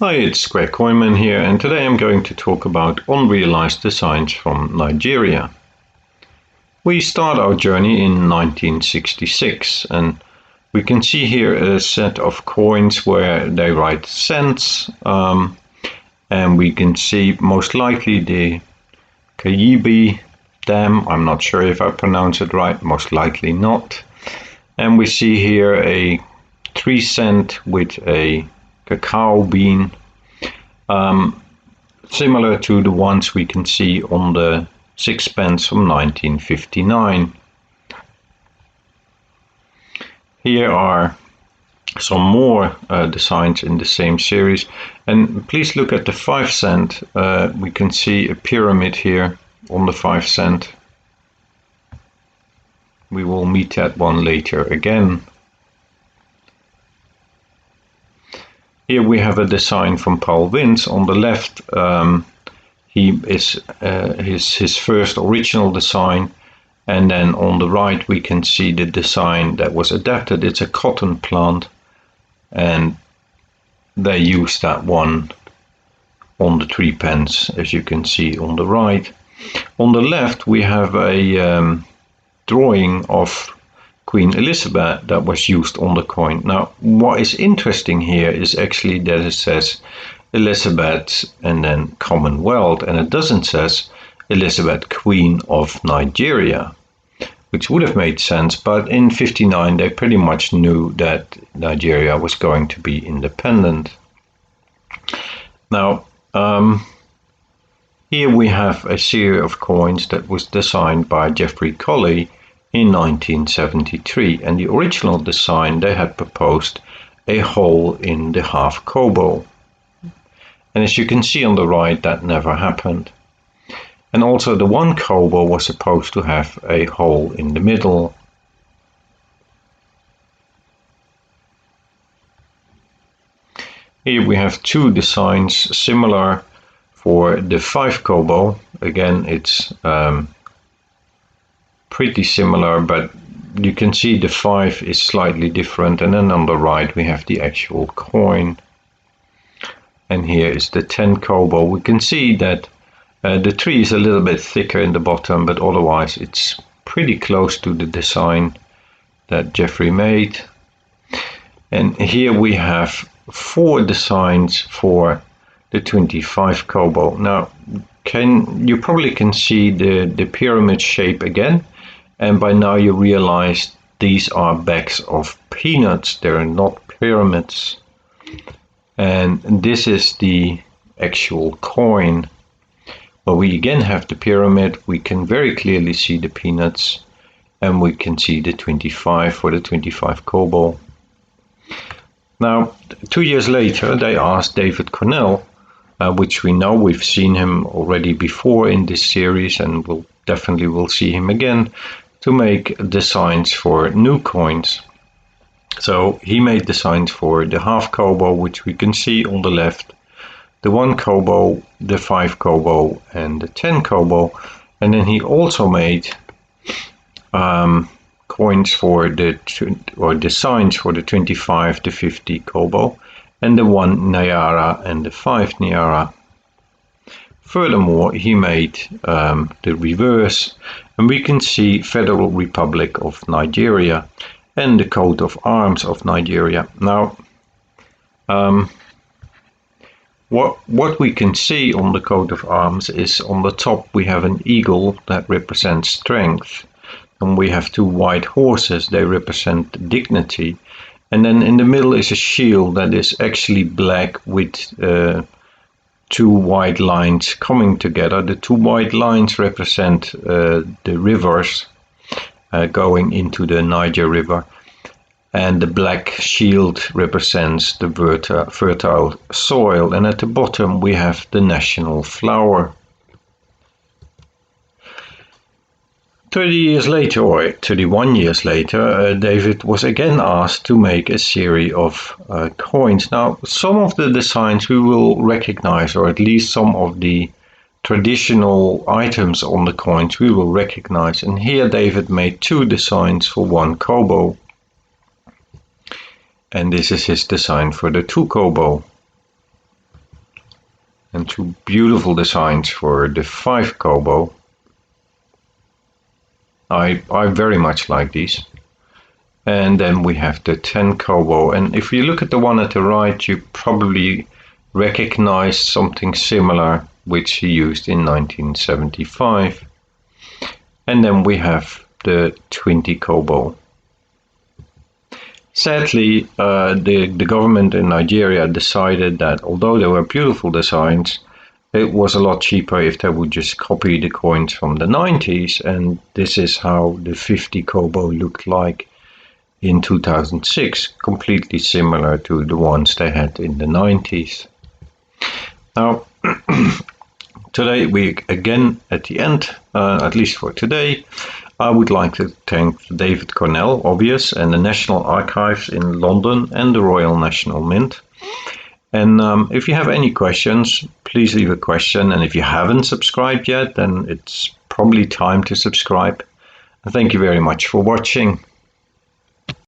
Hi, it's Square Coinman here, and today I'm going to talk about unrealized designs from Nigeria. We start our journey in 1966, and we can see here a set of coins where they write cents, and we can see most likely the Kayibi Dam. I'm not sure if I pronounce it right, most likely not. And we see here a 3 cent with a cacao bean, similar to the ones we can see on the 6 pence from 1959. Here are some more designs in the same series, and please look at the 5 cent. We can see a pyramid here on the 5 cent. We will meet that one later again. Here we have a design from Paul Vincze. On the left, he is his first original design, and then on the right we can see the design that was adapted. It's a cotton plant, and they used that one on the 3 pence, as you can see on the right. On the left we have a drawing of Queen Elizabeth that was used on the coin. Now, what is interesting here is actually that it says Elizabeth and then Commonwealth, and it doesn't says Elizabeth Queen of Nigeria, which would have made sense, but in 59 they pretty much knew that Nigeria was going to be independent. Now, here we have a series of coins that was designed by Geoffrey Colley in 1973, and the original design they had proposed a hole in the half kobo, and as you can see on the right, that never happened. And also the 1 kobo was supposed to have a hole in the middle. Here we have 2 designs similar for the 5 kobo. Again, it's pretty similar, but you can see the 5 is slightly different, and then on the right we have the actual coin. And here is the 10 kobo. We can see that the 3 is a little bit thicker in the bottom, but otherwise it's pretty close to the design that Geoffrey made. And here we have 4 designs for the 25 kobo. Now, you probably can see the pyramid shape again, and by now you realize these are bags of peanuts. They're not pyramids. And this is the actual coin. Well, we again have the pyramid. We can very clearly see the peanuts, and we can see the 25 for the 25 kobo. Now, 2 years later, they asked David Cornell, which we know, we've seen him already before in this series, and we'll definitely will see him again, to make designs for new coins. So he made designs for the half kobo, which we can see on the left, the 1 kobo, the 5 kobo, and the 10 kobo. And then he also made coins for designs for the 25, the 50 kobo, and the 1 naira and the 5 naira. Furthermore, he made the reverse, and we can see Federal Republic of Nigeria and the coat of arms of Nigeria. Now, what we can see on the coat of arms is on the top we have an eagle that represents strength, and we have 2 white horses, they represent dignity, and then in the middle is a shield that is actually black with 2 white lines coming together. The 2 white lines represent the rivers going into the Niger River, and the black shield represents the fertile soil, and at the bottom we have the national flower. 30 years later, or 31 years later, David was again asked to make a series of coins. Now, some of the designs we will recognize, or at least some of the traditional items on the coins we will recognize. And here David made 2 designs for 1 kobo. And this is his design for the 2 kobo. And two beautiful designs for the 5 kobo. I very much like these. And then we have the 10 kobo. And if you look at the one at the right, you probably recognize something similar which he used in 1975. And then we have the 20 kobo. Sadly, the government in Nigeria decided that although they were beautiful designs, it was a lot cheaper if they would just copy the coins from the 90s, and this is how the 50 kobo looked like in 2006, completely similar to the ones they had in the 90s. Now, today we again at the end, at least for today, I would like to thank David Cornell, obvious, and the National Archives in London and the Royal National Mint. And if you have any questions, please leave a question. And if you haven't subscribed yet, then it's probably time to subscribe. Thank you very much for watching.